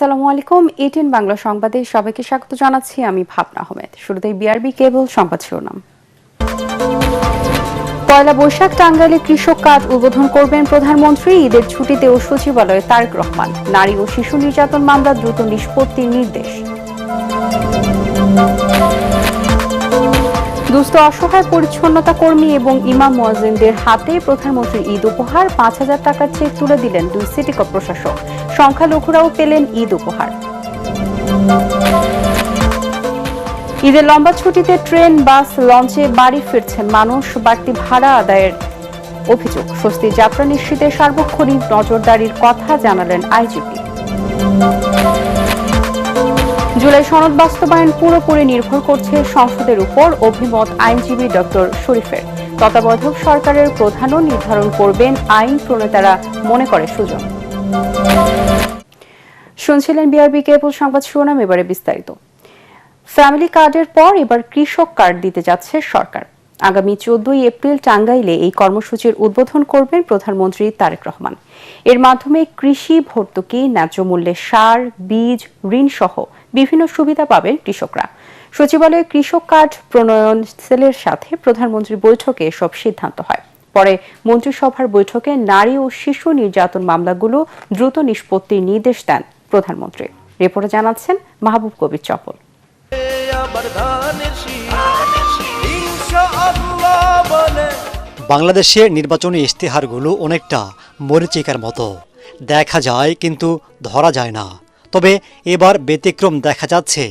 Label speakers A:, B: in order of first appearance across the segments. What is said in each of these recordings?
A: আসসালামু আলাইকুম। এটিএন বাংলা সংবাদে সবাইকে স্বাগত জানাচ্ছি। আমি ভাবনা আহমেদ। শুরুতেই বিআরবি কেবল সংবাদ শিরোনাম। পয়লা বৈশাখ টাঙ্গাইলে কৃষক কার্ড উদ্বোধন করবেন প্রধানমন্ত্রী। ঈদের ছুটিতেও সচিবালয়ে তারেক রহমান। নারী ও শিশু নির্যাতন মামলা দ্রুত নিষ্পত্তির নির্দেশ। দুস্থ অসহায় পরিচ্ছন্নতা কর্মী এবং ইমাম মুয়াজ্জিনদের হাতে প্রধানমন্ত্রীর ঈদ উপহার। ৫,০০০ টাকার চেক তুলে দিলেন দুই সিটি কর্প প্রশাসক। সংখ্যালঘুরাও পেলেন ঈদ উপহার। ঈদের লম্বা ছুটিতে ট্রেন, বাস, লঞ্চে বাড়ি ফিরছেন মানুষ। বাড়তি ভাড়া আদায়ের অভিযোগ। স্বস্তির যাত্রা নিশ্চিতে সার্বক্ষণিক নজরদারির কথা জানালেন আইজিপি। জুলাই সনদ বাস্তবায়ন পুরোপুরি নির্ভর করছে সংসদের উপর, অভিমত আইনজীবী ডক্টর শরীফের। তত্ত্বাবধায়ক সরকারের প্রধানও নির্ধারণ করবেন আইন প্রণেতারা, মনে করে সুজন। শুনছিলেন বিআরবি কেবল সংবাদ শিরোনাম। এবারে বিস্তারিত। ফ্যামিলি কার্ডের পর এবার কৃষক কার্ড দিতে যাচ্ছে সরকার। আগামী 14 এপ্রিল টাঙ্গাইলে এই কর্মসূচির উদ্বোধন করবেন প্রধানমন্ত্রী তারেক রহমান। এর মাধ্যমে কৃষি ভর্তুকি, ন্যায্য মূল্যে সার, বীজ, ঋণ সহ বিভিন্ন সুবিধা পাবেন কৃষকরা। সচিবালয়ে কৃষক কার্ড প্রণয়ন সেলের সাথে প্রধানমন্ত্রীর বৈঠকে এসব সিদ্ধান্ত হয়। পরে মন্ত্রিসভার বৈঠকে নারী ও শিশু নির্যাতন মামলাগুলো দ্রুত নিষ্পত্তির নির্দেশ দেন প্রধানমন্ত্রী। রিপোর্টে জানাচ্ছেন মাহবুব কবির চপল।
B: বাংলাদেশের নির্বাচনী ইশতেহারগুলো অনেকটা মরীচিকার মতো, দেখা যায় কিন্তু ধরা যায় না। তবে এবার ব্যতিক্রম দেখা যাচ্ছে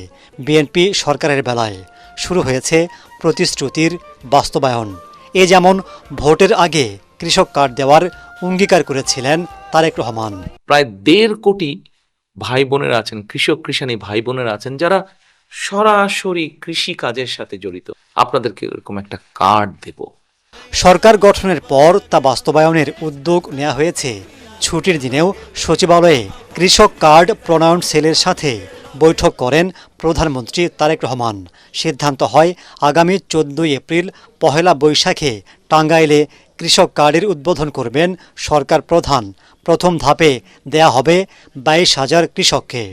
B: বিএনপি সরকারের বেলায়। শুরু হয়েছে প্রতিশ্রুতির বাস্তবায়ন। এ যেমন ভোটের আগে কৃষক কার্ড দেওয়ার অঙ্গীকার করেছিলেন তারেক রহমান।
C: প্রায় 1.5 কোটি ভাই বোনেরা আছেন, কৃষক কৃষানি ভাই বোনেরা আছেন যারা সরাসরি কৃষি কাজের সাথে জড়িত। আপনাদেরকে এরকম একটা কার্ড দেব।
B: সরকার গঠনের পর তা বাস্তবায়নের উদ্যোগ নেওয়া হয়েছে। ছুটির দিনেও সচিবালয়ে কৃষক কার্ড প্রণয়ন সেলের সাথে বৈঠক করেন প্রধানমন্ত্রী তারেক রহমান। সিদ্ধান্ত হয় আগামী 14 এপ্রিল পহেলা বৈশাখে টাঙ্গাইলে কৃষক কার্ডের উদ্বোধন করবেন সরকার প্রধান। প্রথম ধাপে দেয়া হবে 22,000 কৃষককে।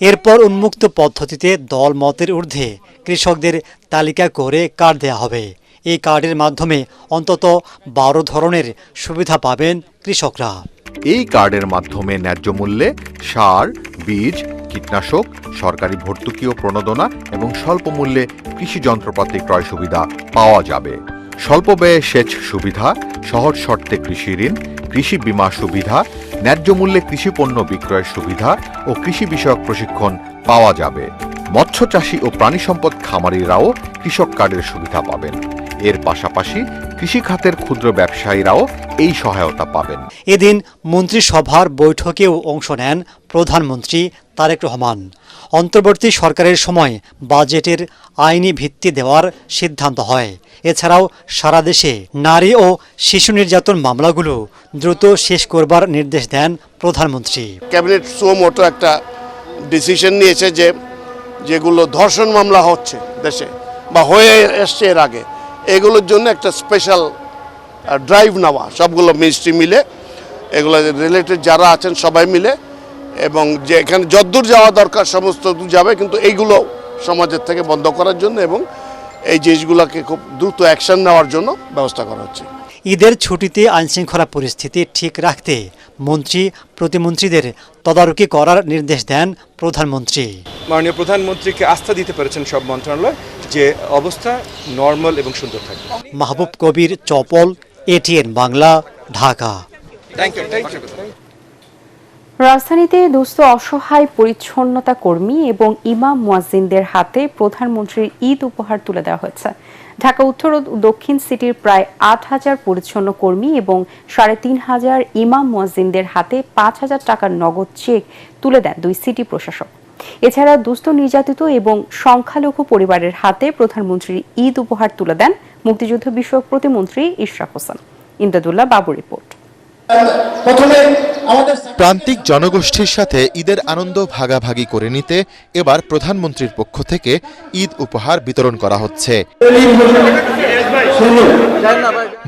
B: এরপর উন্মুক্ত পদ্ধতিতে দল মতের ঊর্ধ্বে কৃষকদের তালিকা করে কার্ড দেয়া হবে। এই কার্ডের মাধ্যমে অন্তত 12 ধরনের সুবিধা পাবেন কৃষকরা।
D: এই কার্ডের মাধ্যমে ন্যায্য মূল্যে সার, বীজ, কীটনাশক, সরকারি ভর্তুকি ও প্রণোদনা এবং স্বল্প মূল্যে কৃষি যন্ত্রপাতি ক্রয় সুবিধা পাওয়া যাবে। স্বল্প ব্যয়ে সেচ সুবিধা, সহজ শর্তে কৃষি ঋণ, কৃষি বীমা সুবিধা, ন্যায্য মূল্যে কৃষি পণ্য বিক্রয়ের সুবিধা ও কৃষি বিষয়ক প্রশিক্ষণ পাওয়া যাবে। মৎস্য চাষী ও প্রাণী সম্পদ খামারিরাও কৃষক কার্ডের সুবিধা পাবেন। এর পাশাপাশি কৃষি খাতের ক্ষুদ্র ব্যবসায়ীরাও এই সহায়তা পাবেন।
B: এদিন মন্ত্রিসভার বৈঠকেও অংশ নেন প্রধানমন্ত্রী তারেক রহমান। অন্তর্বর্তী সরকারের সময় বাজেটের আইনি ভিত্তি দেওয়ার সিদ্ধান্ত হয়। এছাড়াও সারা দেশে নারী ও শিশু নির্যাতন মামলাগুলো দ্রুত শেষ করবার নির্দেশ দেন প্রধানমন্ত্রী।
E: ক্যাবিনেট সুমোটো একটা ডিসিশন নিয়েছে যে যেগুলো ধর্ষণ মামলা হচ্ছে দেশে বা হয়ে এসছে এর আগে, এগুলোর জন্য একটা স্পেশাল ড্রাইভ নেওয়া, সবগুলো মিনিস্ট্রি মিলে, এগুলো রিলেটেড যারা আছেন সবাই মিলে, এবং যে এখানে যদ্দূর যাওয়া দরকার সমস্ত দূর যাবে, কিন্তু এইগুলো সমাজের থেকে বন্ধ করার জন্য এবং এই জিনিসগুলোকে খুব দ্রুত অ্যাকশন নেওয়ার জন্য ব্যবস্থা করা হচ্ছে।
B: ঈদের ছুটিতে আইনশৃঙ্খলা পরিস্থিতি ঠিক রাখতে মন্ত্রী প্রতিমন্ত্রীদের তদারকি করার নির্দেশ দেন প্রধানমন্ত্রী।
F: মাননীয় প্রধানমন্ত্রীকে আস্থা দিতে পেরেছেন সব মন্ত্রণালয় যে অবস্থা নরমাল এবং সুন্দর থাকবে।
B: মাহবুব কবির চপল, এটিএন বাংলা, ঢাকা।
A: রাজধানীতে দুস্থ অসহায় পরিচ্ছন্নতা কর্মী এবং ইমাম মুয়াজ্জিনদের হাতে প্রধানমন্ত্রীর ঈদ উপহার তুলে দেওয়া হয়েছে। ঢাকা উত্তর ও দক্ষিণ সিটির প্রায় 8,000 পরিচ্ছন্ন কর্মী এবং 3,500 ইমাম মুয়াজ্জিনদের হাতে 5,000 টাকার নগদ চেক তুলে দেন দুই সিটি প্রশাসক। এছাড়া দুস্থ নির্যাতিত এবং সংখ্যালঘু পরিবারের হাতে প্রধানমন্ত্রীর ঈদ উপহার তুলে দেন মুক্তিযুদ্ধ বিষয়ক প্রতিমন্ত্রী ইশরাক হোসেন। ইমদাদুল্লাহ বাবু রিপোর্ট।
G: প্রান্তিক জনগোষ্ঠীর সাথে ঈদের আনন্দ ভাগাভাগি করে নিতে এবার প্রধানমন্ত্রীর পক্ষ থেকে ঈদ উপহার বিতরণ করা হচ্ছে।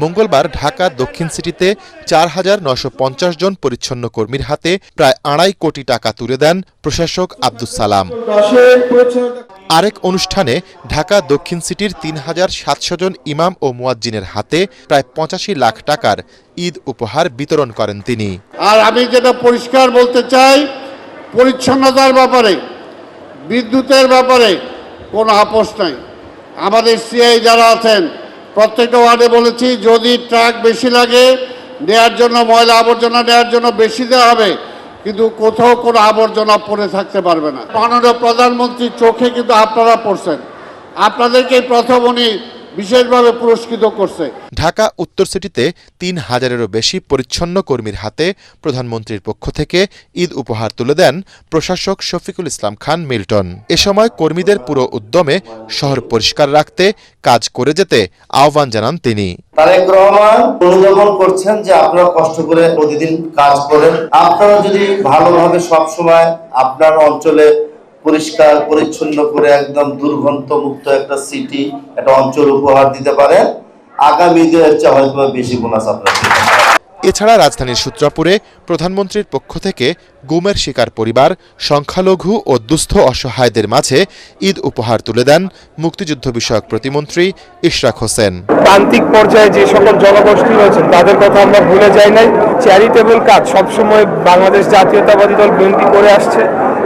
G: মঙ্গলবার ঢাকা দক্ষিণ সিটিতে ৪,৯৫০ জন পরিচ্ছন্ন কর্মীর হাতে প্রায় ২.৫ কোটি টাকা তুলে দেন প্রশাসক আব্দুস সালাম। আরেক অনুষ্ঠানে ঢাকা দক্ষিণ সিটির ৩,৭০০ জন ইমাম ও মুয়াজ্জিনের হাতে প্রায় ৮৫ লাখ টাকার ঈদ উপহার বিতরণ করেন তিনি।
E: আর আমি যেটা পরিষ্কার বলতে চাই, পরিচ্ছন্নতার ব্যাপারে, বিদ্যুতের ব্যাপারে কোনো আপোষ নাই। আমাদের সিআই যারা আছেন প্রত্যেকটা ওয়ার্ডে বলেছি, যদি ট্রাক বেশি লাগে নেয়ার জন্য, ময়লা আবর্জনা নেয়ার জন্য বেশি দেওয়া হবে, কিন্তু কোথাও কোনো আবর্জনা পড়ে থাকতে পারবে না। মাননীয় প্রধানমন্ত্রীর চোখে কিন্তু আপনারা পড়ছেন, আপনাদেরকে প্রথম উনি বিশেষভাবে পুরস্কৃত করছে।
G: ঢাকা উত্তর সিটিতে ৩,০০০-এরও বেশি পরিচ্ছন্ন কর্মীর হাতে প্রধানমন্ত্রীর পক্ষ থেকে ঈদ উপহার তুলে দেন প্রশাসক শফিকুল ইসলাম খান মিল্টন। এ সময় কর্মীদের পুরো উদ্যমে শহর পরিষ্কার রাখতে কাজ করে যেতে আহ্বান জানান তিনি।
H: তারেক রহমান অনুধাবন করছেন যে আপনারা কষ্ট করে প্রতিদিন কাজ করেন, আপনারা যদি ভালোভাবে সবসময় আপনার অঞ্চলে পরিষ্কার পরিচ্ছন্ন করে একদম দুর্গন্ধ মুক্ত একটা সিটি, একটা অঞ্চল উপহার দিতে পারে, আগামী দিনের চেয়ে হয়তো বেশি বোনাস আপনারা।
G: এছাড়া রাজধানীর সূত্রাপুরে প্রধানমন্ত্রীর পক্ষ থেকে গুমের শিকার পরিবার, সংখ্যালঘু ও দুস্থ অসহায়দের মাঝে ঈদ উপহার তুলে দেন মুক্তিযুদ্ধ বিষয়ক প্রতিমন্ত্রী ইশরাক হোসেন।
I: প্রান্তিক পর্যায়ে যে সকল জনগোষ্ঠী রয়েছেন তাদের কথা আমরা ভুলে যাই নাই। চ্যারিটেবল কাজ সবসময় বাংলাদেশ জাতীয়তাবাদী দল বিএনপি করে আসছে।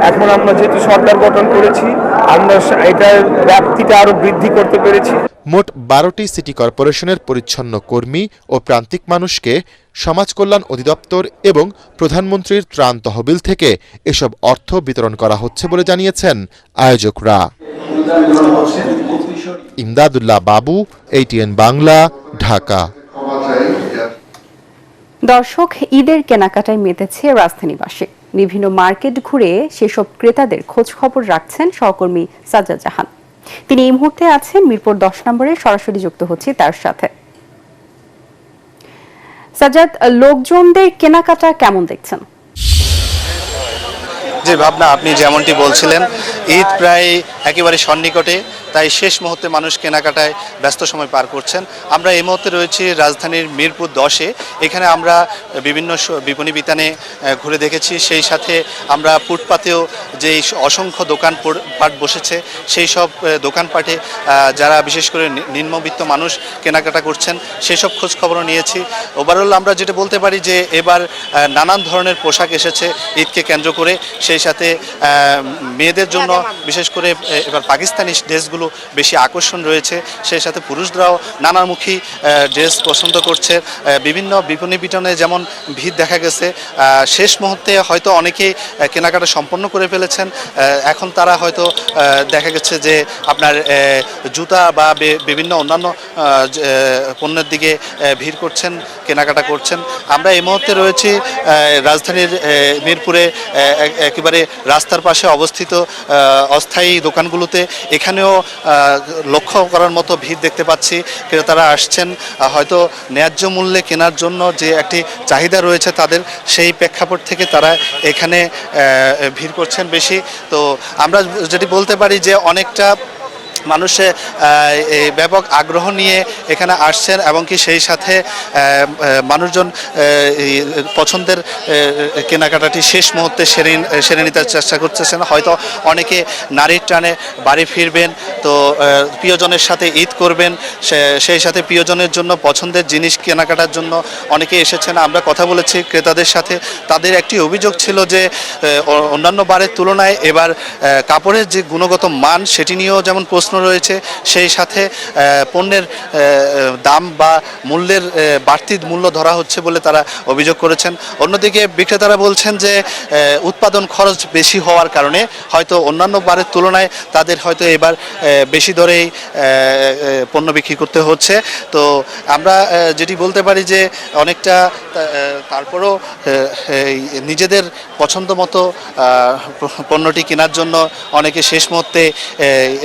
I: এখন আমরা যেহেতু সরকার গঠন করেছি, আমরা এটার ব্যাপ্তিটা আরো বৃদ্ধি করতে পেরেছি।
G: মোট ১২টি সিটি কর্পোরেশনের পরিচ্ছন্ন কর্মী ও প্রান্তিক মানুষকে সমাজ কল্যাণ অধিদপ্তর এবং প্রধানমন্ত্রীর ত্রাণ তহবিল থেকে এসব অর্থ বিতরণ করা হচ্ছে বলে জানিয়েছেন আয়োজকরা। ইমদাদুল্লাহ বাবু, ATN বাংলা, ঢাকা।
A: দর্শক, ঈদের কেনাকাটায় মেতেছে রাজধানীবাসী। বিভিন্ন মার্কেট ঘুরে সেসব ক্রেতাদের খোঁজ খবর রাখছেন সহকর্মী সাজ্জাদ জাহান। তিনি এই মুহূর্তে আছেন মিরপুর ১০ নম্বরে, সরাসরি যুক্ত হচ্ছি তার সাথে। সাজ্জাদ, লোকজনদের কেনাকাটা কেমন দেখছেন?
J: যে ভাবনা আপনি যেমনটি বলছিলেন, ঈদ প্রায় একেবারে সন্নিকটে, তাই শেষ মুহূর্তে মানুষ কেনাকাটায় ব্যস্ত সময় পার করছেন। আমরা এই মুহূর্তে রয়েছি রাজধানীর মিরপুর 10-এ। এখানে আমরা বিভিন্ন বিপণী বিতানে ঘুরে দেখেছি, সেই সাথে আমরা ফুটপাতেও যে অসংখ্য দোকানপাট বসেছে সেই সব দোকানপাটে যারা বিশেষ করে নিম্নবিত্ত মানুষ কেনাকাটা করছেন সেই সব খোঁজ খবরও নিয়েছি। ওভারঅল আমরা যেটা বলতে পারি যে এবার নানান ধরনের পোশাক এসেছে ঈদকে কেন্দ্র করে, সেই সাথে মেয়েদের জন্য বিশেষ করে এবার পাকিস্তানি ড্রেসগুলো বেশি আকর্ষণ রয়েছে। সেই সাথে পুরুষরাও নানামুখী ড্রেস পছন্দ করছে। বিভিন্ন বিপণী বিতানে যেমন ভিড় দেখা গেছে, শেষ মুহূর্তে হয়তো অনেকেই কেনাকাটা সম্পন্ন করে ফেলেছেন। এখন তারা হয়তো দেখা গেছে যে আপনার জুতা বা বিভিন্ন অন্যান্য পণ্যের দিকে ভিড় করছেন, কেনাকাটা করছেন। আমরা এই মুহূর্তে রয়েছি রাজধানীর মিরপুরে একেবারে রাস্তার পাশে অবস্থিত অস্থায়ী দোকানগুলোতে। এখানেও লক্ষ্য করার মতো ভিড় দেখতে পাচ্ছি। ক্রেতারা আসছেন হয়তো ন্যায্য মূল্যে কেনার জন্য, যে একটি চাহিদা রয়েছে তাদের, সেই প্রেক্ষাপট থেকে তারা এখানে ভিড় করছেন বেশি। তো আমরা যেটি বলতে পারি যে অনেকটা মানুষে ব্যাপক আগ্রহ নিয়ে এখানে আসছেন এবং কি সেই সাথে মানুষজন পছন্দের কেনাকাটাটি শেষ মুহূর্তে সেরে নিতে চেষ্টা করতেছেন। হয়তো অনেকে নারীর টানে বাড়ি ফিরবেন, তো প্রিয়জনের সাথে ঈদ করবেন, সেই সাথে প্রিয়জনের জন্য পছন্দের জিনিস কেনাকাটার জন্য অনেকে এসেছেন। আমরা কথা বলেছি ক্রেতাদের সাথে, তাদের একটি অভিযোগ ছিল যে অন্যান্য বারের তুলনায় এবার কাপড়ের যে গুণগত মান সেটি নিয়েও যেমন প্রশ্ন রয়েছে, সেই সাথে পণ্যের দাম বা মূল্যের বাড়তি মূল্য ধরা হচ্ছে বলে তারা অভিযোগ করেছেন। অন্যদিকে বিক্রেতারা বলছেন যে উৎপাদন খরচ বেশি হওয়ার কারণে হয়তো অন্যান্য বারের তুলনায় তাদের হয়তো এবার বেশি দরেই পণ্য বিক্রি করতে হচ্ছে। তো আমরা যেটি বলতে পারি যে অনেকটা তারপরও নিজেদের পছন্দ মতো পণ্যটি কেনার জন্য অনেকে শেষ মুহূর্তে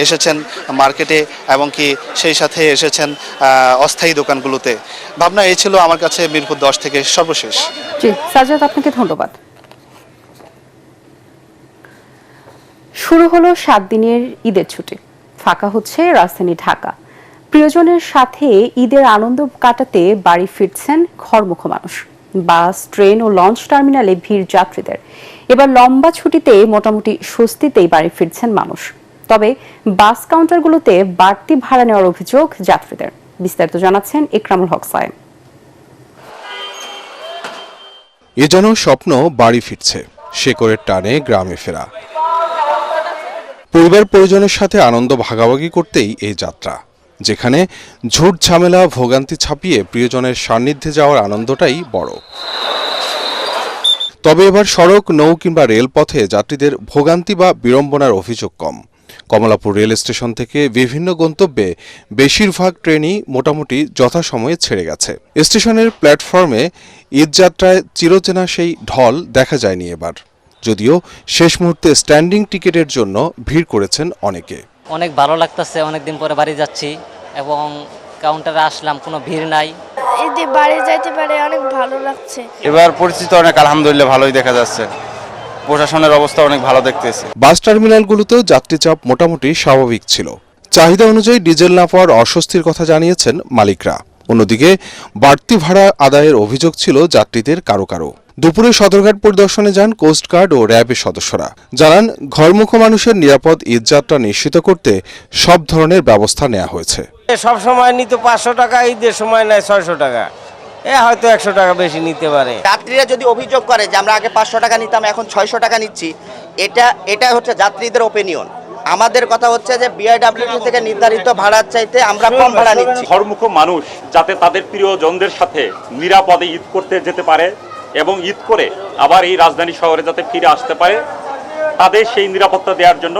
J: এসেছেন মার্কেটে এবং কি সেই সাথে এসেছেন অস্থায়ী দোকানগুলোতে। ভাবনা এই ছিল আমার কাছে মিরপুর 10 থেকে সর্বশেষ।
A: জি সাজ্জাদ, আপনাকে ধন্যবাদ। শুরু হলো 7 দিনের ঈদের ছুটি, ফাঁকা হচ্ছে রাজধানী ঢাকা। প্রিয়জনের সাথে ঈদের আনন্দ কাটাতে বাড়ি ফিরছেন ঘরমুখ মানুষ। বাস, ট্রেন ও লঞ্চ টার্মিনালে ভিড় যাত্রীদের। এবার লম্বা ছুটিতে মোটামুটি স্বস্তিতেই বাড়ি ফিরছেন মানুষ। তবে বাস কাউন্টারগুলোতে বাড়তি ভাড়া নেওয়ার অভিযোগ যাত্রীদের। বিস্তারিত জানাচ্ছেন ইকরামুল হক সায়েম।
G: এ যেন স্বপ্ন বাড়ি ফিরছে, শেকড়ের টানে গ্রামে ফেরা। পরিবার পরিজনের সাথে আনন্দ ভাগাভাগি করতেই এই যাত্রা, যেখানে ঝুট ঝামেলা ভোগান্তি ছাপিয়ে প্রিয়জনের সান্নিধ্যে যাওয়ার আনন্দটাই বড়। তবে এবার সড়ক, নৌ কিংবা রেলপথে যাত্রীদের ভোগান্তি বা বিড়ম্বনার অভিযোগ কম। কমলাপুর রেল স্টেশন থেকে বিভিন্ন গন্তব্যে বেশিরভাগ ট্রেনই মোটামুটি যথাসময়ে ছেড়ে গেছে। স্টেশনের প্ল্যাটফর্মে ঈদযাত্রায় চিরচেনা সেই ঢল দেখা যায়নি এবার, যদিও শেষ মুহূর্তে স্ট্যান্ডিং টিকিটের জন্য ভিড় করেছেন অনেকে।
K: অনেক ভালো লাগতেছে, অনেকদিন পরে বাড়ি যাচ্ছি এবং কাউন্টারে আসলাম, কোনো ভিড় নাই।
L: ঈদে বাড়ি যাইতে পারে, অনেক ভালো লাগছে।
M: এবার পরিস্থিতি অনেক আলহামদুলিল্লাহ ভালোই দেখা যাচ্ছে, প্রশাসনের অবস্থা অনেক ভালো দেখতেছি।
G: বাস টার্মিনালগুলোতেও যাত্রী চাপ মোটামুটি স্বাভাবিক ছিল। চাহিদা অনুযায়ী ডিজেল না পাওয়ার অস্বস্তির কথা জানিয়েছেন মালিকরা। অন্যদিকে বাড়তি ভাড়া আদায়ের অভিযোগ ছিল যাত্রীদের কারো কারো। দুপুরে সদরঘাট পরিদর্শনে যান কোস্টগার্ড ও র্যাবের সদস্যরা। জানান, ঘরমুখ মানুষের নিরাপদ ঈদযাত্রা নিশ্চিত করতে সব ধরনের ব্যবস্থা নেওয়া হয়েছে।
N: সব সময় নিত 500 টাকা, ঈদের সময় নেয় 600 টাকা, হয়তো 100 টাকা বেশি নিতে পারে।
O: যাত্রীরা যদি অভিযোগ করে যে আমরা আগে 500 টাকা নিতাম, এখন 600 টাকা নিচ্ছি, এটা হচ্ছে যাত্রীদের ওপিনিয়ন। আমাদের কথা হচ্ছে যে বিআইডব্লিউটি থেকে নির্ধারিত ভাড়ার চাইতে আমরা কম ভাড়া নিচ্ছি।
P: ঘরমুখ মানুষ যাতে তাদের প্রিয়জনদের সাথে নিরাপদে ঈদ করতে যেতে পারে এবং ঈদ করে আবার এই রাজধানী শহরে যাতে ফিরে আসতে পারে, তাদের সেই নিরাপত্তা দেওয়ার জন্য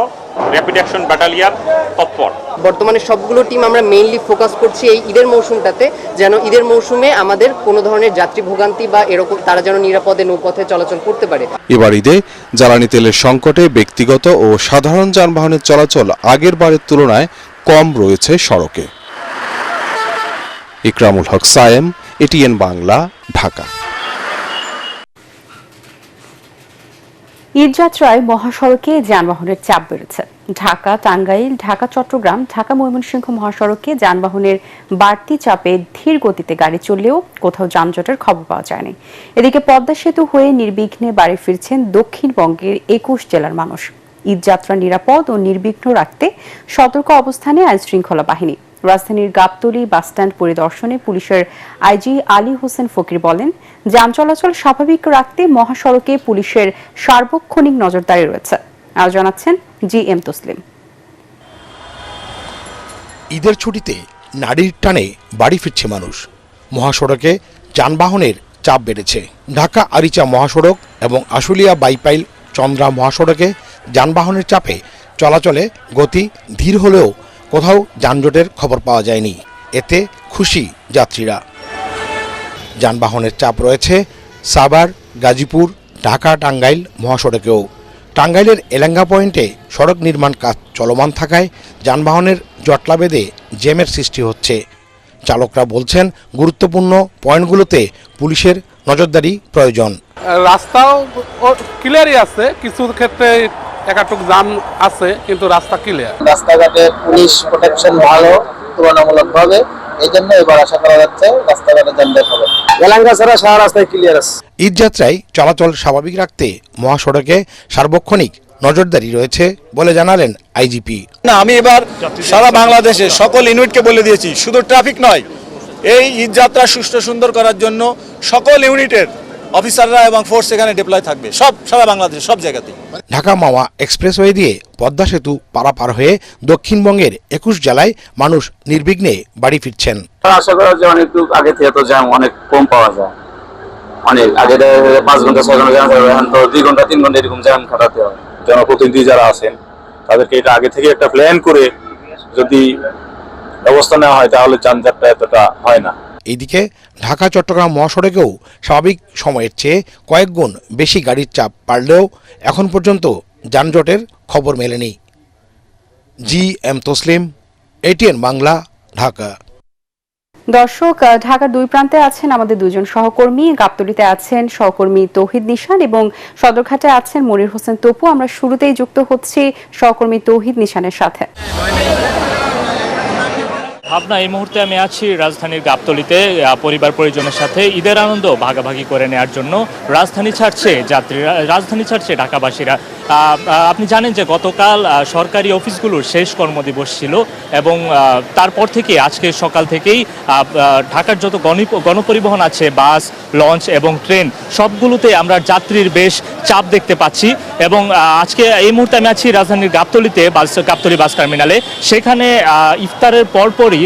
P: র্যাপিড অ্যাকশন ব্যাটালিয়ন তৎপর।
Q: বর্তমানে সবগুলো টিম আমরা মেইনলি ফোকাস করছি এই ঈদের মৌসুমটাতে, যেন ঈদের মৌসুমে আমাদের কোনো ধরনের যাত্রী ভোগান্তি বা এরকম তারা যেন নিরাপদে নৌপথে চলাচল করতে পারে।
G: এবার ঈদে জ্বালানি তেলের সংকটে ব্যক্তিগত ও সাধারণ যানবাহনের চলাচল আগের বারের তুলনায় কম রয়েছে সড়কে। ইকরামুল হক সায়েম, এটিএন বাংলা, ঢাকা।
A: ঈদযাত্রায় মহাসড়কে যানবাহনের চাপ বেড়েছে। ঢাকা, টাঙ্গাইল, ঢাকা, চট্টগ্রাম, ঢাকা, ময়মনসিংহ মহাসড়কে যানবাহনের বাড়তি চাপে ধীর গতিতে গাড়ি চললেও কোথাও যানজটের খবর পাওয়া যায়নি। এদিকে পদ্মা সেতু হয়ে নির্বিঘ্নে বাড়ি ফিরছেন দক্ষিণবঙ্গের 21 জেলার মানুষ। ঈদযাত্রা নিরাপদ ও নির্বিঘ্ন রাখতে সতর্ক অবস্থানে আইনশৃঙ্খলা বাহিনী। রাজধানীর গাবতলী বাসস্ট্যান্ড পরিদর্শনে পুলিশের আইজি আলী হোসেন ফকির বলেন, যান চলাচল স্বাভাবিক রাখতে মহাসড়কে পুলিশের সার্বক্ষণিক নজরদারি রয়েছে। আরও জানাচ্ছেন GM তসলিম।
R: ঈদের ছুটিতে নারীর টানে বাড়ি ফিরছে মানুষ। মহাসড়কে যানবাহনের চাপ বেড়েছে। ঢাকা আরিচা মহাসড়ক এবং আশুলিয়া বাইপাইল চন্দ্রা মহাসড়কে যানবাহনের চাপে চলাচলে গতি ধীর হলেও কোথাও যানজটের খবর পাওয়া যায়নি। এতে খুশি যাত্রীরা। যানবাহনের চাপ রয়েছে সাভার, গাজীপুর, ঢাকা, টাঙ্গাইল মহাসড়কেও। টাঙ্গাইলের এলেঙ্গা পয়েন্টে সড়ক নির্মাণ কাজ চলমান থাকায় যানবাহনের জটলা বেঁধে জ্যামের সৃষ্টি হচ্ছে। চালকরা বলছেন, গুরুত্বপূর্ণ পয়েন্টগুলোতে পুলিশের নজরদারি প্রয়োজন।
I: রাস্তাও ক্লিয়ারই আছে, কিছু ক্ষেত্রে একাটুক জাম আছে, কিন্তু রাস্তা ক্লিয়ার।
S: রাস্তাঘাটে পুলিশ প্রোটেকশন ভালো তুলনামূলকভাবে, এই জন্য এবার আশা করা যাচ্ছে রাস্তাঘাটে যানজট হবে। এলাকা ছাড়া সারা রাস্তায় ক্লিয়ার আছে।
R: ঈদযাত্রায় চলাচল স্বাভাবিক রাখতে মহাসড়কে সার্বক্ষণিক নজরদারি রয়েছে বলে জানালেন আইজিপি।
T: না, আমি এবার সারা বাংলাদেশে সকল ইউনিটকে বলে দিয়েছি, শুধু ট্রাফিক নয়, এই ঈদযাত্রা সুষ্ঠু সুন্দর করার জন্য সকল ইউনিটের অফিসাররা এবং ফোর্স এখানে ডিপ্লয় থাকবে, সব সারা বাংলাদেশ সব জায়গাতেই।
R: ঢাকা মাওয়া এক্সপ্রেসওয়ে দিয়ে পদ্মা সেতু পারাপার হয়ে দক্ষিণবঙ্গের 21 জেলায় মানুষ নির্বিঘ্নে বাড়ি ফিরছেন।
S: আশা করা যায় অনেক আগে থেকে তো জ্যাম অনেক কম পাওয়া যায়। অনেক আগে 5 ঘন্টা 6 ঘন্টা জ্যাম থাকে, এখন তো 2 ঘন্টা 3 ঘন্টা এরকম জ্যাম কাটাতে হয়। জনপ্রতিনিধি যারা আছেন তাদেরকে এটা আগে থেকে একটা প্ল্যান করে যদি ব্যবস্থা নেওয়া হয় তাহলে যানজটটা এতটা হয় না।
R: এইদিকে ঢাকা চট্টগ্রাম মহাসড়কেও স্বাভাবিক সময়ের চেয়ে কয়েক গুণ বেশি গাড়ির চাপ বাড়লেও এখন পর্যন্ত যানজটের খবর মেলেনি। GM Taslim, ATN Bangla, Dhaka.
A: দর্শক, ঢাকার দুই প্রান্তে আছেন আমাদের দুজন সহকর্মী। গাবতলীতে আছেন সহকর্মী তৌহিদ নিশান এবং সদরঘাটে আছেন মনির হোসেন তপু। আমরা শুরুতেই যুক্ত হচ্ছি সহকর্মী তৌহিদ নিশানের সাথে।
U: ভাবনা এই মুহূর্তে আমি আছি রাজধানীর গাবতলীতে পরিবার পরিজনের সাথে ঈদের আনন্দ ভাগাভাগি করে নেওয়ার জন্য রাজধানী ছাড়ছে যাত্রীরা, রাজধানী ছাড়ছে ঢাকাবাসীরা। আপনি জানেন যে গতকাল সরকারি অফিসগুলোর শেষ কর্মদিবস ছিল এবং তারপর থেকে আজকে সকাল থেকেই ঢাকার যত গণপরিবহন আছে, বাস, লঞ্চ এবং ট্রেন, সবগুলোতে আমরা যাত্রীর বেশ চাপ দেখতে পাচ্ছি। এবং আজকে এই মুহূর্তে আমি আছি রাজধানীর গাবতলীতে, গাবতলী বাস টার্মিনালে। সেখানে ইফতারের পরপরই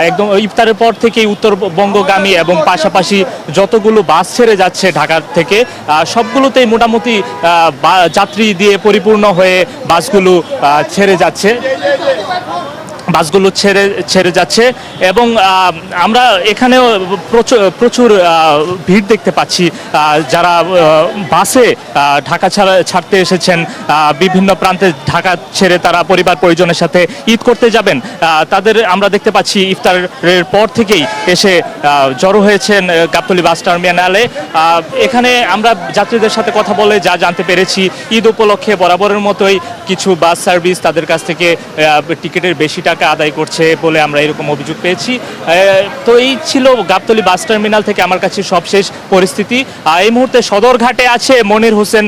U: একদম ইফতারের পর থেকেই উত্তরবঙ্গগামী এবং পাশাপাশি যতগুলো বাস ছেড়ে যাচ্ছে ঢাকা থেকে, সবগুলোতেই মোটামুটি যাত্রী দিয়ে পরিপূর্ণ হয়ে বাসগুলো ছেড়ে যাচ্ছে এবং আমরা এখানেও প্রচুর ভিড় দেখতে পাচ্ছি। যারা বাসে ঢাকা ছাড়তে এসেছেন, বিভিন্ন প্রান্তে ঢাকা ছেড়ে তারা পরিবার পরিজনের সাথে ঈদ করতে যাবেন, তাদের আমরা দেখতে পাচ্ছি ইফতারের পর থেকেই এসে জড়ো হয়েছেন গাবতলী বাস টার্মিনালে। এখানে আমরা যাত্রীদের সাথে কথা বলে যা জানতে পেরেছি, ঈদ উপলক্ষে বরাবরের মতোই কিছু বাস সার্ভিস তাদের কাছ থেকে টিকিটের বেশি টাকা আদায় করছে বলে আমরা এরকম অভিযোগ পেয়েছি। তো এই ছিল গাবতলী বাস টার্মিনাল থেকে আমার কাছে সবশেষ পরিস্থিতি। এই মুহূর্তে সদরঘাটে আছে মনির হোসেন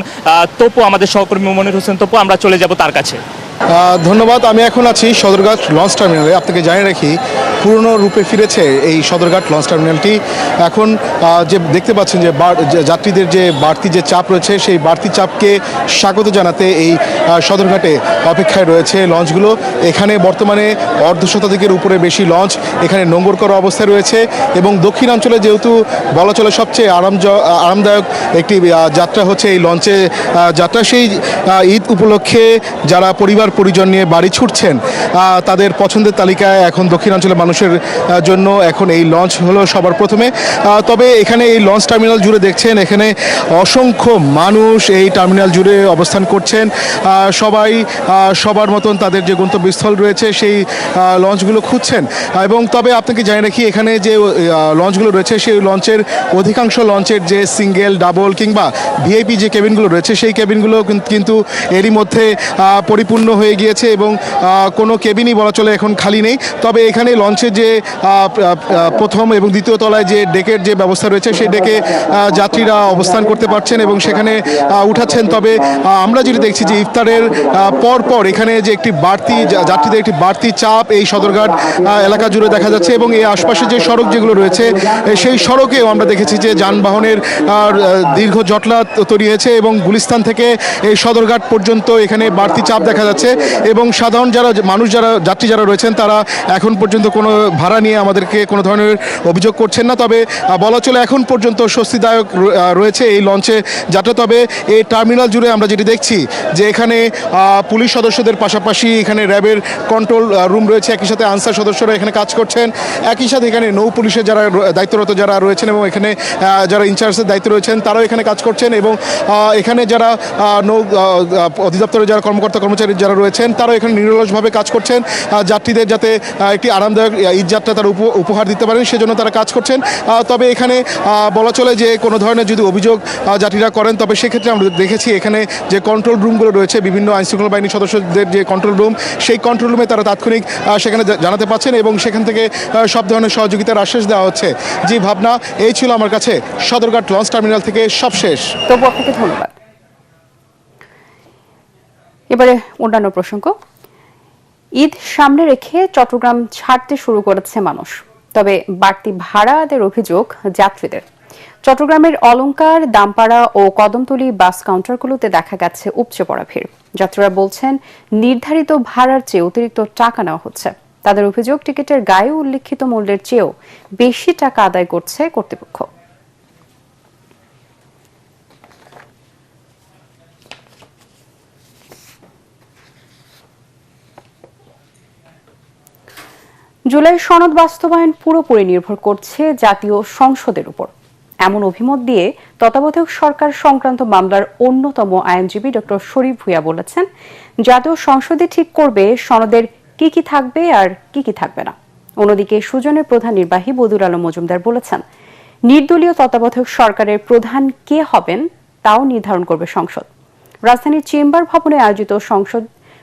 U: তপু, আমাদের সহকর্মী মনির হোসেন তপু, আমরা চলে যাব তার কাছে।
V: ধন্যবাদ। আমি এখন আছি সদরঘাট লঞ্চ টার্মিনালে। আপনাকে জানিয়ে রাখি, পুরনো রূপে ফিরেছে এই সদরঘাট লঞ্চ টার্মিনালটি। এখন যে দেখতে পাচ্ছেন যে যাত্রীদের যে বাড়তি যে চাপ রয়েছে, সেই বাড়তি চাপকে স্বাগত জানাতে এই সদরঘাটে অপেক্ষায় রয়েছে লঞ্চগুলো। এখানে বর্তমানে অর্ধশতাধিকের উপরে বেশি লঞ্চ এখানে নোঙর করা অবস্থায় রয়েছে এবং দক্ষিণাঞ্চলে যেহেতু বলা চলে সবচেয়ে আরামদায়ক একটি যাত্রা হচ্ছে এই লঞ্চে যাত্রা। সেই ঈদ উপলক্ষে যারা পরিজন নিয়ে বাড়ি ছুটছেন, তাদের পছন্দের তালিকায় এখন দক্ষিণাঞ্চলের মানুষের জন্য এখন এই লঞ্চ হলো সবার প্রথমে। তবে এখানে এই লঞ্চ টার্মিনাল জুড়ে দেখছেন, এখানে অসংখ্য মানুষ এই টার্মিনাল জুড়ে অবস্থান করছেন। সবাই সবার মতন তাদের যে গন্তব্যস্থল রয়েছে সেই লঞ্চগুলো খুঁজছেন। এবং তবে আপনাকে জানিয়ে রাখি, এখানে যে লঞ্চগুলো রয়েছে সেই লঞ্চের অধিকাংশ লঞ্চের যে সিঙ্গেল, ডাবল কিংবা ভিআইপি যে কেবিনগুলো রয়েছে, সেই কেবিনগুলো কিন্তু এরই মধ্যে পরিপূর্ণ হয়ে গিয়েছে এবং কোনো কেবিনই বলা চলে এখন খালি নেই। তবে এখানে লঞ্চের যে প্রথম এবং দ্বিতীয় তলায় যে ডেকের যে ব্যবস্থা রয়েছে, সেই ডেকে যাত্রীরা অবস্থান করতে পারছেন এবং সেখানে উঠাচ্ছেন। তবে আমরা যেটা দেখছি যে ইফতারের পর এখানে যে একটি যাত্রীদের একটি বাড়তি চাপ এই সদরঘাট এলাকা জুড়ে দেখা যাচ্ছে এবং এই আশপাশে যে সড়ক যেগুলো রয়েছে, সেই সড়কেও আমরা দেখেছি যে যানবাহনের দীর্ঘ জটলা তৈরি হয়েছে এবং গুলিস্তান থেকে এই সদরঘাট পর্যন্ত এখানে বাড়তি চাপ দেখা যাচ্ছে। এবং সাধারণ যাত্রী যারা রয়েছেন, তারা এখন পর্যন্ত কোনো ভাড়া নিয়ে আমাদেরকে কোনো ধরনের অভিযোগ করছেন না। তবে বলা চলে এখন পর্যন্ত স্বস্তিদায়ক রয়েছে এই লঞ্চে যাত্রা। তবে এই টার্মিনাল জুড়ে আমরা যেটি দেখছি যে এখানে পুলিশ সদস্যদের পাশাপাশি এখানে র্যাবের কন্ট্রোল রুম রয়েছে, একই সাথে আনসার সদস্যরা এখানে কাজ করছেন, একই সাথে এখানে নৌ পুলিশের যারা দায়িত্বরত যারা রয়েছেন এবং এখানে যারা ইনচার্জের দায়িত্ব রয়েছেন তারাও এখানে কাজ করছেন এবং এখানে যারা নৌ অধিদপ্তরের যারা কর্মচারী যারা রয়েছেন তারাও এখানে নিরলসভাবে কাজ করছেন, যাত্রীদের যাতে একটি আরামদায়ক ঈদযাত্রা তারা উপহার দিতে পারেন সেজন্য তারা কাজ করছেন। তবে এখানে বলা চলে যে কোনো ধরনের যদি অভিযোগ যাত্রীরা করেন, তবে সেক্ষেত্রে আমরা দেখেছি এখানে যে কন্ট্রোল রুমগুলো রয়েছে, বিভিন্ন আইনশৃঙ্খলা বাহিনীর সদস্যদের যে কন্ট্রোল রুম, সেই কন্ট্রোল রুমে তারা তাৎক্ষণিক সেখানে জানাতে পারছেন এবং সেখান থেকে সব ধরনের সহযোগিতার আশ্বাস দেওয়া হচ্ছে। জি ভাবনা, এই ছিল আমার কাছে সদরঘাট লঞ্চ টার্মিনাল থেকে সবশেষ।
A: তবু আপনাকে ধন্যবাদ। এবারে অন্যান্য প্রসঙ্গ। ঈদ সামনে রেখে চট্টগ্রাম ছাড়তে শুরু করেছে মানুষ, তবে বাড়তি ভাড়া আদায়ের অভিযোগ যাত্রীদের। চট্টগ্রামের অলংকার, দামপাড়া ও কদমতলী বাস কাউন্টারগুলোতে দেখা গেছে উপচে পড়া ভিড়। যাত্রীরা বলছেন নির্ধারিত ভাড়ার চেয়ে অতিরিক্ত টাকা নেওয়া হচ্ছে। তাদের অভিযোগ, টিকিটের গায়ে উল্লিখিত মূল্যের চেয়েও বেশি টাকা আদায় করছে কর্তৃপক্ষ। জুলাই সনদ বাস্তবায়ন পুরোপুরি নির্ভর করছে জাতীয় সংসদের উপর, এমন অভিমত দিয়ে তত্ত্বাবধায়ক সরকার সংক্রান্ত মামলার অন্যতম আইনজীবী ডক্টর শরীফ ভূঁইয়া বলেছেন, জাতীয় সংসদই ঠিক করবে সনদের কি কি থাকবে আর কি কি থাকবে না। অন্যদিকে সুজনের প্রধান নির্বাহী বদিউল আলম মজুমদার বলেছেন, নির্দলীয় তত্ত্বাবধায়ক সরকারের প্রধান কে হবেন তাও নির্ধারণ করবে সংসদ। রাজধানীর চেম্বার ভবনে আয়োজিত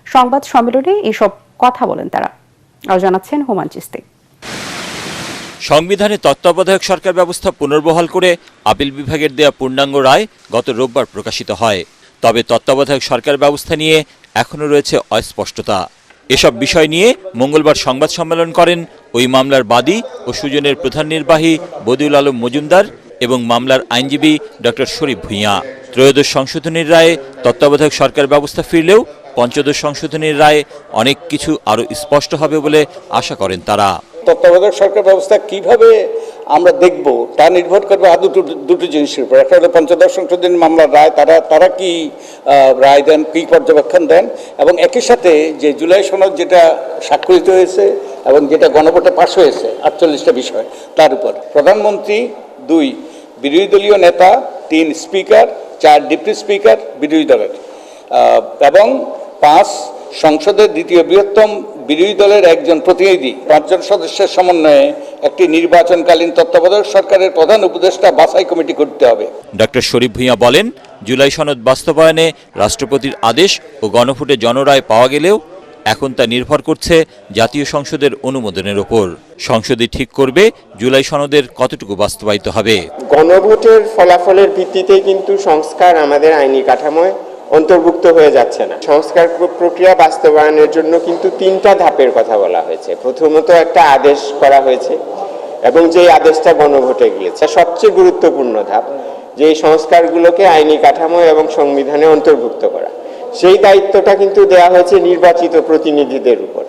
A: সংবাদ সম্মেলনে এসব কথা বলেন তারা। আর জানাচ্ছেন হুমান চিস্তি।
C: সংবিধানে তত্ত্বাবধায়ক সরকার ব্যবস্থা পুনর্বহাল করে আপিল বিভাগের দেয়া পূর্ণাঙ্গ রায় গত রোববার প্রকাশিত হয়। তবে তত্ত্বাবধায়ক সরকার ব্যবস্থা নিয়ে এখনও রয়েছে অস্পষ্টতা। এসব বিষয় নিয়ে মঙ্গলবার সংবাদ সম্মেলন করেন ওই মামলার বাদী ও সুজনের প্রধান নির্বাহী বদিউল আলম মজুমদার এবং মামলার আইনজীবী ডক্টর শরীফ ভূঁইয়া। ত্রয়োদশ সংশোধনীর রায়ে তত্ত্বাবধায়ক সরকার ব্যবস্থা ফিরলেও পঞ্চদশ সংশোধনীর রায়ে অনেক কিছু আরও স্পষ্ট হবে বলে আশা করেন তারা।
D: তত্ত্বাবধায়ক সরকার ব্যবস্থা কিভাবে আমরা দেখব তা নির্ভর করবে আর দুটো জিনিসের উপর। একটা হলো পঞ্চদশ সংশোধনী মামলার রায়, তারা কি রায় দেন, কি পর্যবেক্ষণ দেন, এবং একই সাথে যে জুলাই সনদ যেটা স্বাক্ষরিত হয়েছে এবং যেটা গণভোটে পাশ হয়েছে 48টা বিষয়, তার উপর প্রধানমন্ত্রী 2 বিরোধী দলীয় নেতা, 3 স্পিকার, 4 ডেপুটি স্পিকার বিরোধী দলের, এবং 5 সংসদের দ্বিতীয় বৃহত্তম বিরোধী দলের একজন প্রতিনিধি, 5 জন সদস্যের সমন্বয়ে একটি নির্বাচনকালীন তত্ত্বাবধায়ক সরকারের প্রধান উপদেষ্টা বাছাই কমিটি করতে হবে।
C: ডক্টর শরীফ ভূঁইয়া বলেন, জুলাই সনদ বাস্তবায়নে রাষ্ট্রপতির আদেশ ও গণভোটে জনরায় পাওয়া গেলেও এখন তা নির্ভর করছে জাতীয় সংসদের অনুমোদনের ওপর। সংসদই ঠিক করবে জুলাই সনদের কতটুকু বাস্তবায়িত হবে।
W: গণভোটের ফলাফলের ভিত্তিতে কিন্তু সংস্কার আমাদের আইনি কাঠামোয় অন্তর্ভুক্ত হয়ে যাচ্ছে না। সংস্কার প্রক্রিয়া বাস্তবায়নের জন্য কিন্তু 3টা ধাপের কথা বলা হয়েছে। প্রথমত একটা আদেশ করা হয়েছে এবং যে আদেশটা গণভোটে গিয়েছে। সবচেয়ে গুরুত্বপূর্ণ ধাপ যে এই সংস্কারগুলোকে আইনি কাঠামো এবং সংবিধানে অন্তর্ভুক্ত করা। সেই দায়িত্বটা কিন্তু দেওয়া হয়েছে নির্বাচিত প্রতিনিধিদের উপর।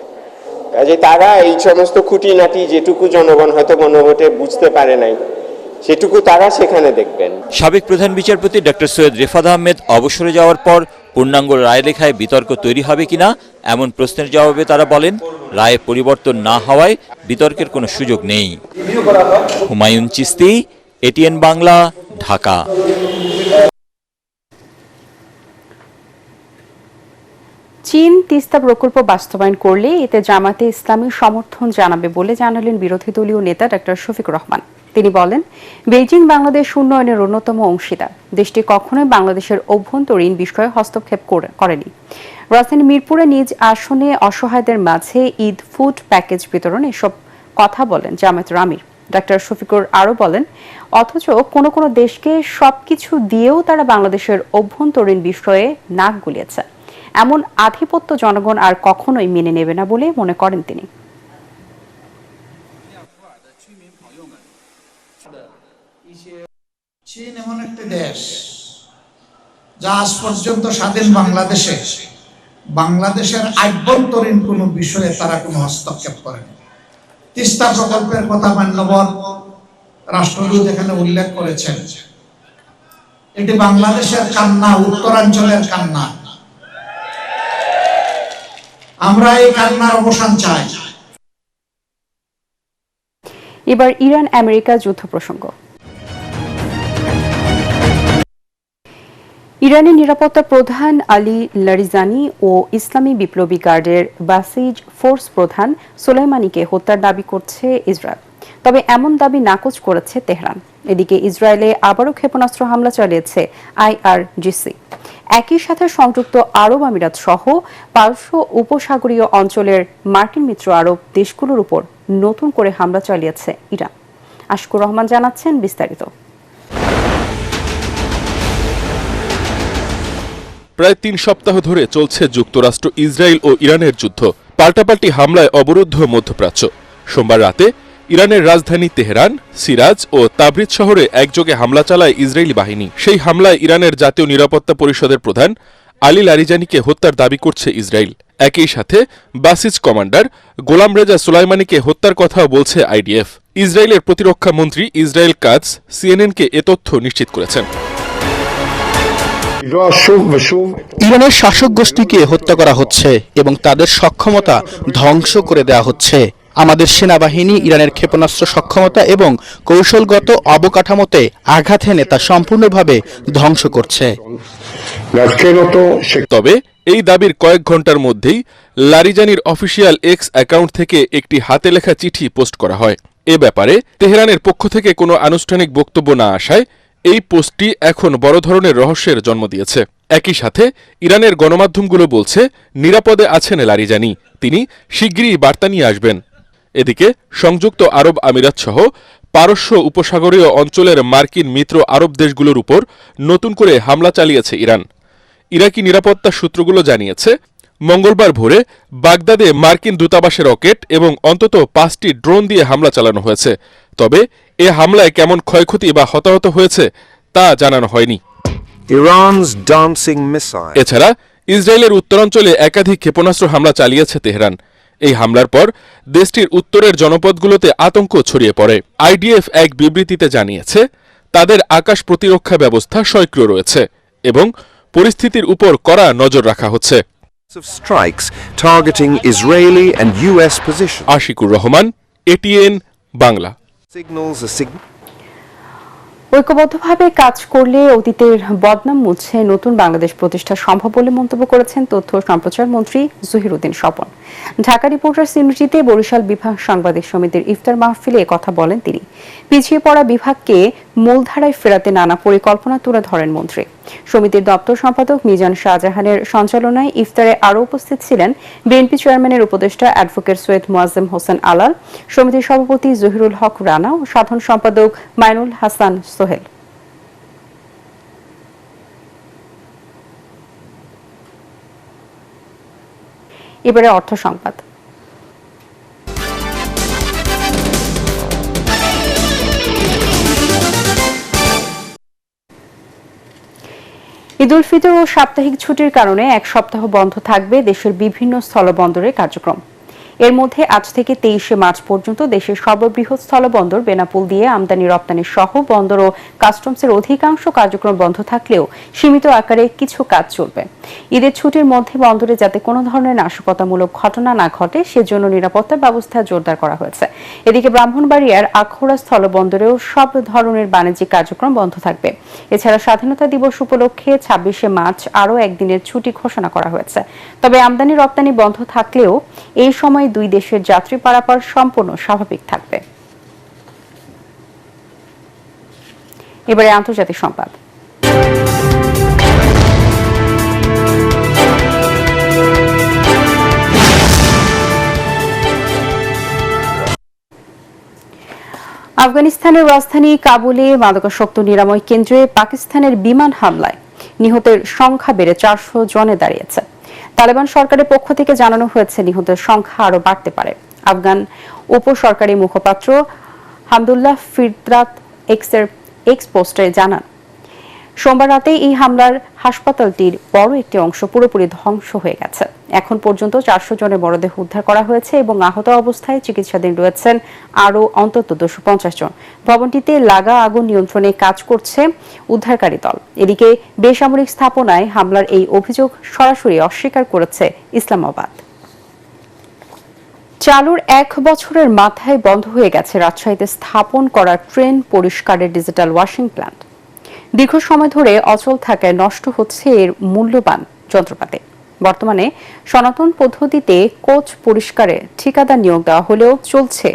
W: কাজে তারা এই সমস্ত খুঁটিনাটি যেটুকু জনগণ হয়তো গণভোটে বুঝতে পারে নাই সেটুকু তারা সেখানে দেখবেন।
C: সাবেক প্রধান বিচারপতি ডক্টর সৈয়দ রেফাত আহমেদ অবসরে যাওয়ার পর পূর্ণাঙ্গ রায় লেখায় বিতর্ক তৈরি হবে কিনা এমন প্রশ্নের জবাবে তারা বলেন, রায়ে পরিবর্তন না হওয়ায় বিতর্কের কোনো সুযোগ নেই। হুমায়ুন চিস্তি, এটিএন বাংলা, ঢাকা।
A: চীন তিস্তা প্রকল্প বাস্তবায়ন করলে এতে জামাতে ইসলামী সমর্থন জানাবে বলে জানালেন বিরোধী দলীয় নেতা ডক্টর শফিকুর রহমান। তিনি বলেন, বেইজিং বাংলাদেশ উন্নয়নের অন্যতম অংশীদার। দেশটি কখনোই বাংলাদেশের অভ্যন্তরীণ বিষয়ে হস্তক্ষেপ করেনি। রাজধানী মিরপুরে নিজ আসনে অসহায়দের মাঝে ঈদ ফুড প্যাকেজ বিতরণ এসব কথা বলেন জামায়াতের আমির। ডক্টর শফিকুর আরও বলেন, অথচ কোনো কোনো দেশকে সবকিছু দিয়েও তারা বাংলাদেশের অভ্যন্তরীণ বিষয়ে নাক গলিয়েছে। এমন আধিপত্য জনগণ আর কখনোই মেনে নেবে না বলে মনে করেন তিনি।
X: চীন এমন একটি দেশ যা আজ পর্যন্ত স্বাধীন বাংলাদেশের আভ্যন্তরীণ কোনো বিষয়ে তারা কোনো হস্তক্ষেপ করেনি। তিস্তা প্রকল্পের কথা মান্যবর রাষ্ট্রদূত এখানে উল্লেখ করেছেন। এটি বাংলাদেশের কান্না, উত্তরাঞ্চলের কান্না। আমরা এই কান্নার অবসান চাই।
A: এবার ইরান আমেরিকা যুদ্ধ প্রসঙ্গ। ইরানের নিরাপত্তা প্রধান আলী লারিজানি ও ইসলামী বিপ্লবী গার্ডের বাসিজ ফোর্স প্রধান সোলাইমানিকে হত্যার দাবি করছে ইসরায়েল। তবে এমন দাবি নাকচ করেছে তেহরান। এদিকে ইসরায়েলে আবারও ক্ষেপণাস্ত্র হামলা চালিয়েছে আইআরজিসি। একই সাথে সংযুক্ত আরব আমিরাত সহ পারস্য উপসাগরীয় অঞ্চলের মার্কিন মিত্র আরব দেশগুলোর উপর নতুন করে হামলা চালিয়েছে ইরান। আশকুর রহমান জানাচ্ছেন বিস্তারিত।
G: প্রায় 3 সপ্তাহ ধরে চলছে যুক্তরাষ্ট্র, ইসরায়েল ও ইরানের যুদ্ধ। পাল্টাপাল্টি হামলায় অবরুদ্ধ মধ্যপ্রাচ্য। সোমবার রাতে ইরানের রাজধানী তেহরান, সিরাজ ও তাবরিজ শহরে একযোগে হামলা চালায় ইসরায়েলি বাহিনী। সেই হামলায় ইরানের জাতীয় নিরাপত্তা পরিষদের প্রধান আলী লারিজানিকে হত্যার দাবি করছে ইসরায়েল। একই সাথে বাসিজ কমান্ডার গোলাম রেজা সোলাইমানিকে হত্যার কথাও বলছে আইডিএফ। ইসরায়েলের প্রতিরক্ষা মন্ত্রী ইসরায়েল কাটজ সিএনএনকে এ তথ্য নিশ্চিত করেছেন।
R: ইরানের শাসক গোষ্ঠীকে হত্যা করা হচ্ছে এবং তাদের সক্ষমতা ধ্বংস করে দেওয়া হচ্ছে। আমাদের সেনাবাহিনী ইরানের ক্ষেপণাস্ত্র সক্ষমতা এবং কৌশলগত অবকাঠামোতে আঘাত এনে তা সম্পূর্ণভাবে ধ্বংস করছে।
G: তবে এই দাবির কয়েক ঘন্টার মধ্যেই লারিজানির অফিসিয়াল এক্স অ্যাকাউন্ট থেকে একটি হাতে লেখা চিঠি পোস্ট করা হয়। এ ব্যাপারে তেহরানের পক্ষ থেকে কোনো আনুষ্ঠানিক বক্তব্য না আসায় এই পোস্টটি এখন বড় ধরনের রহস্যের জন্ম দিয়েছে। একই সাথে ইরানের গণমাধ্যমগুলো বলছে নিরাপদে আছেন লারিজানি, তিনি শিগগিরই বার্তা নিয়ে আসবেন।
B: এদিকে সংযুক্ত আরব আমিরাত সহ পারস্য উপসাগরীয় অঞ্চলের মার্কিন মিত্র আরব দেশগুলোর উপর নতুন করে হামলা চালিয়েছে ইরান। ইরাকি নিরাপত্তা সূত্রগুলো জানিয়েছে, মঙ্গলবার ভোরে বাগদাদে মার্কিন দূতাবাসে রকেট এবং অন্তত 5টি ড্রোন দিয়ে হামলা চালানো হয়েছে। তবে এ হামলায় কেমন ক্ষয়ক্ষতি বা হতাহত হয়েছে তা জানানো হয়নি। এছাড়া ইসরায়েলের উত্তরাঞ্চলে একাধিক ক্ষেপণাস্ত্র হামলা চালিয়েছে তেহরান। এই হামলার পর দেশটির উত্তরের জনপদগুলোতে আতঙ্ক ছড়িয়ে পড়ে। আইডিএফ এক বিবৃতিতে জানিয়েছে, তাদের আকাশ প্রতিরক্ষা ব্যবস্থা সক্রিয় রয়েছে এবং পরিস্থিতির উপর কড়া নজর রাখা হচ্ছে। আশিকুর রহমান, এটিএন বাংলা।
A: ঐক্যবদ্ধভাবে কাজ করলে অতীতের বদনাম মুছে নতুন বাংলাদেশ প্রতিষ্ঠা সম্ভব বলে মন্তব্য করেছেন তথ্য ও সম্প্রচার মন্ত্রী জহিরুদ্দিন স্বপন। ঢাকা রিপোর্টার্স ইউনিটিতে বরিশাল বিভাগ সাংবাদিক সমিতির ইফতার মাহফিলে কথা বলেন তিনি। পিছিয়ে পড়া বিভাগকে মূলধারায় ফেরাতে নানা পরিকল্পনা তুলে ধরেন মন্ত্রী। সমিতির দপ্তর সম্পাদক মিজান শাহজাহানের সঞ্চালনায় ইফতারে আরও উপস্থিত ছিলেন বিএনপি চেয়ারম্যানের উপদেষ্টা অ্যাডভোকেট সৈয়দ মোয়াজ্জেম হোসেন আলাল, সমিতির সভাপতি জহিরুল হক রানা ও সাধারণ সম্পাদক মাইনুল হাসান সোহেল। এবারে অর্থ সংবাদ। ঈদ উল ফিতর ও সাপ্তাহিক ছুটির কারণে এক সপ্তাহ বন্ধ থাকবে দেশের বিভিন্ন স্থলবন্দরের কার্যক্রম। এর মধ্যে আজ থেকে 23শে মার্চ পর্যন্ত দেশের সর্ববৃহৎ স্থলবন্দর বেনাপোল দিয়ে আমদানি রপ্তানি সহ বন্দর ও কাস্টমসের অধিকাংশ কার্যক্রম বন্ধ থাকলেও সীমিত আকারে কিছু কাজ চলবে। ঈদের ছুটির মধ্যে বন্দরে যাতে কোনো ধরনের নাশকতামূলক ঘটনা না ঘটে সেজন্য নিরাপত্তা ব্যবস্থা জোরদার করা হয়েছে। এদিকে ব্রাহ্মণবাড়িয়ার আখাউড়া স্থলবন্দরেও সব ধরনের বাণিজ্যিক কার্যক্রম বন্ধ থাকবে। এছাড়া স্বাধীনতা দিবস উপলক্ষে 26শে মার্চ আরও একদিনের ছুটি ঘোষণা করা হয়েছে। তবে আমদানি রপ্তানি বন্ধ থাকলেও এই সময় দুই দেশের যাত্রী পারাপার সম্পূর্ণ স্বাভাবিক থাকবে। এবারে আন্তর্জাতিক সংবাদ। আফগানিস্তানের রাজধানী কাবুলে মাদকাসক্ত নিরাময় কেন্দ্রে পাকিস্তানের বিমান হামলায় নিহতের সংখ্যা বেড়ে 400 জনে দাঁড়িয়েছে। তালেবান সরকারের পক্ষ থেকে জানানো হয়েছে নিহতের সংখ্যা আরও বাড়তে পারে। আফগান উপসরকারি মুখপাত্র হামদুল্লাহ ফিরদাত এক্স পোস্টে জানান, সোমবার রাতে এই হামলার হাসপাতালটির বড় একটি অংশ পুরোপুরি ধ্বংস হয়ে গেছে। এখন পর্যন্ত 400 জনের মরদেহ উদ্ধার করা হয়েছে এবং আহত অবস্থায় চিকিৎসাধীন রয়েছেন আরও অন্তত 250 জন। ভবনটিতে লাগা আগুন নিয়ন্ত্রণে কাজ করছে উদ্ধারকারী দল। এদিকে বেসামরিক স্থাপনায় হামলার এই অভিযোগ সরাসরি অস্বীকার করেছে ইসলামাবাদ। চালুর 1 বছরের মাথায় বন্ধ হয়ে গেছে রাজশাহীতে স্থাপন করা ট্রেন পরিষ্কারের ডিজিটাল ওয়াশিং প্ল্যান্ট। দীর্ঘ সময় ধরে অচল থাকায় নষ্ট হচ্ছে এর মূল্যবান যন্ত্রপাতি। বর্তমানে সনাতন পদ্ধতিতে কোচ পরিষ্কারে ঠিকাদার নিয়োগ দেওয়া হলেও চলছে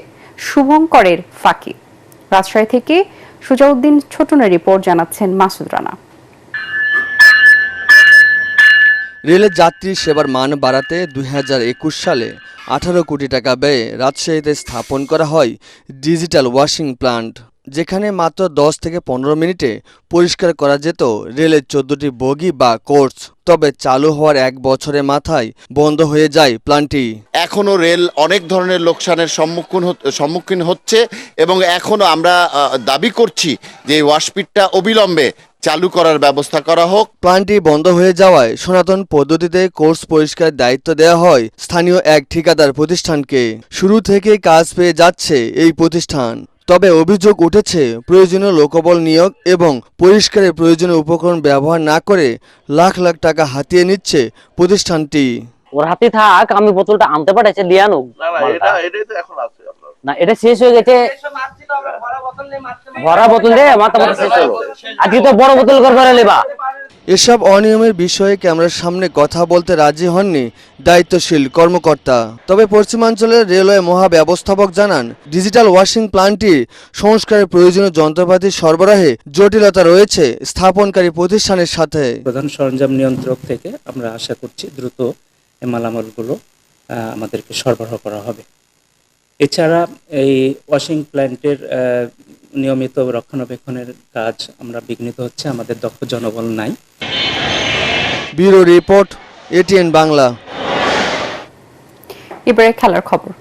A: শুভঙ্করের ফাঁকি। রাজশাহী থেকে সুজাউদ্দিন ছোটনের রিপোর্ট, জানাচ্ছেন মাসুদ রানা।
E: রেলের যাত্রী সেবার মান বাড়াতে 2021 সালে 18 কোটি টাকা ব্যয়ে রাজশাহীতে স্থাপন করা হয় ডিজিটাল ওয়াশিং প্ল্যান্ট, যেখানে মাত্র 10 থেকে 15 মিনিটে পরিষ্কার করা যেত রেলের 14টি বগি বা কোচ। তবে চালু হওয়ার 1 বছরের মাথায় বন্ধ হয়ে যায় প্ল্যান্টটি।
F: এখনও রেল অনেক ধরনের লোকসানের সম্মুখীন হচ্ছে এবং এখনও আমরা দাবি করছি যে ওয়াশপিটটা অবিলম্বে চালু করার ব্যবস্থা করা হোক।
E: প্ল্যান্টটি বন্ধ হয়ে যাওয়ায় সনাতন পদ্ধতিতে কোর্স পরিষ্কারের দায়িত্ব দেওয়া হয় স্থানীয় এক ঠিকাদার প্রতিষ্ঠানকে। শুরু থেকে কাজ পেয়ে যাচ্ছে এই প্রতিষ্ঠান। তবে অভিযোগ উঠেছে প্রয়োজনীয় লোকবল নিয়োগ এবং পরিষ্কারের প্রয়োজনীয় উপকরণ ব্যবহার না করে লাখ লাখ টাকা হাতিয়ে নিচ্ছে প্রতিষ্ঠানটি।
H: ওর হাতে থাক, আমি বোতলটা আনতে পাঠাইছে লিয়ানো না, এটা শেষ হয়ে গেছে। ভরা বোতল দিয়ে মাথা শেষ হলো, আজকে তো বড় বোতল করবে লেবা।
E: এসব অনিয়মের বিষয়ে ক্যামেরার সামনে কথা বলতে রাজি হননি দায়িত্বশীল কর্মকর্তা। তবে পশ্চিমাঞ্চলের রেলওয়ে মহাব্যবস্থাপক জানান, ডিজিটাল ওয়াশিং প্ল্যান্টটি সংস্কারের প্রয়োজনীয় যন্ত্রপাতি সরবরাহে জটিলতা রয়েছে স্থাপনকারী প্রতিষ্ঠানের সাথে।
Y: প্রধান সরঞ্জাম নিয়ন্ত্রক থেকে আমরা আশা করছি দ্রুত এই মালামালগুলো আমাদেরকে সরবরাহ করা হবে। এছাড়া এই ওয়াশিং প্ল্যান্টের নিয়মিত রক্ষণাবেক্ষণের কাজ আমরা বিঘ্নিত হচ্ছে, আমাদের দক্ষ জনবল নাই।
E: Bureau report, ATN Bangla.
A: এবারে খেলার খবর।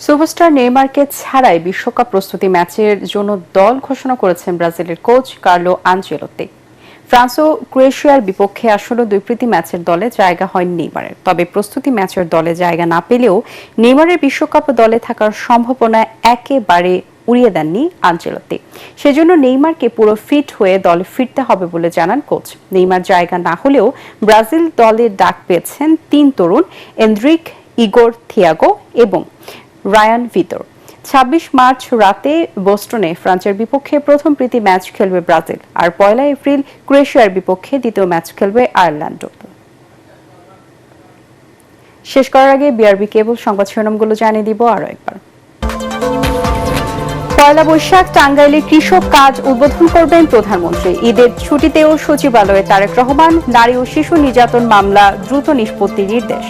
A: সুপারস্টার নেইমারকে ছাড়াই বিশ্বকাপ প্রস্তুতি ম্যাচের জন্য দল ঘোষণা করেছেন ব্রাজিলের কোচ কার্লো আনচেলোত্তি। ফ্রান্স ও ক্রোয়েশিয়ার বিপক্ষে আসলে দুই প্রীতি ম্যাচের দলে জায়গা হয়নি নেইমারের। তবে প্রস্তুতি ম্যাচের দলে জায়গা না পেলেও নেইমারের বিশ্বকাপ দলে থাকার সম্ভাবনা একেবারে উড়িয়ে দেননি আনচেলোত্তি। সেজন্য নেইমারকে পুরো ফিট হয়ে দলে ফিরতে হবে বলে জানান কোচ। নেইমার জায়গা না হলেও ব্রাজিল দলে ডাক পেয়েছেন 3 তরুণ এন্দ্রিক, ইগোর থিয়াগো এবং রায়ান ভিতর। 26 মার্চ রাতে বোস্টনে ফ্রান্সের বিপক্ষে প্রথম প্রীতি ম্যাচ খেলবে ব্রাজিল, আর 1 এপ্রিল ক্রোয়েশিয়ার বিপক্ষে দ্বিতীয় ম্যাচ খেলবে আয়ারল্যান্ড। শেষ করার আগে বিআরবি কেবল সংবাদ শিরোনামগুলো জানিয়ে দিব আরো একবার। পয়লা বৈশাখ টাঙ্গাইলে কৃষক কাজ উদ্বোধন করবেন প্রধানমন্ত্রী। ঈদের ছুটিতেও সচিবালয়ে তারেক রহমান। নারী ও শিশু নির্যাতন মামলা দ্রুত নিষ্পত্তির নির্দেশ।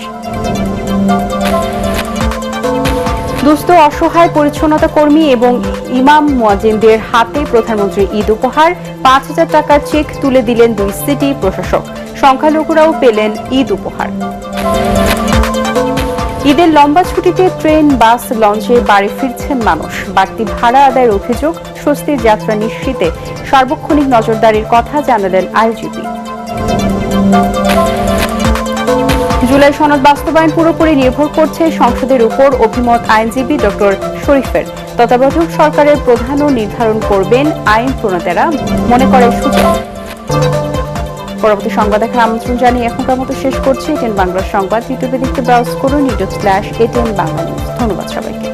A: দুস্থ অসহায় পরিচ্ছন্নতা কর্মী এবং ইমাম মুয়াজ্জিনদের হাতে প্রধানমন্ত্রী ঈদ উপহার। 5,000 টাকার চেক তুলে দিলেন 2 সিটি প্রশাসক। সংখ্যালঘুরাও পেলেন ঈদ উপহার। ঈদের লম্বা ছুটিতে ট্রেন, বাস, লঞ্চে বাড়ি ফিরছেন মানুষ। বাড়তি ভাড়া আদায়ের অভিযোগ, স্বস্তির যাত্রা নিশ্চিতে সার্বক্ষণিক নজরদারির কথা জানালেন আইজিপি। জুলাই সনদ বাস্তবায়ন পুরোপুরি নির্ভর করছে সংসদের উপর, অভিমত আইনজীবী ডক্টর শরীফের। তত্ত্বাবধায়ক সরকারের প্রধানও নির্ধারণ করবেন আইন প্রণেতারা, মনে করে সূচক। পরবর্তী সংবাদ দেখার আমন্ত্রণ জানিয়ে এখনকার মতো শেষ করছি এটিএন বাংলা সংবাদ। ইউটিউবে দেখতে ব্রাউজ করুন youtube.com/ATN বাংলা নিউজ। ধন্যবাদ সবাইকে।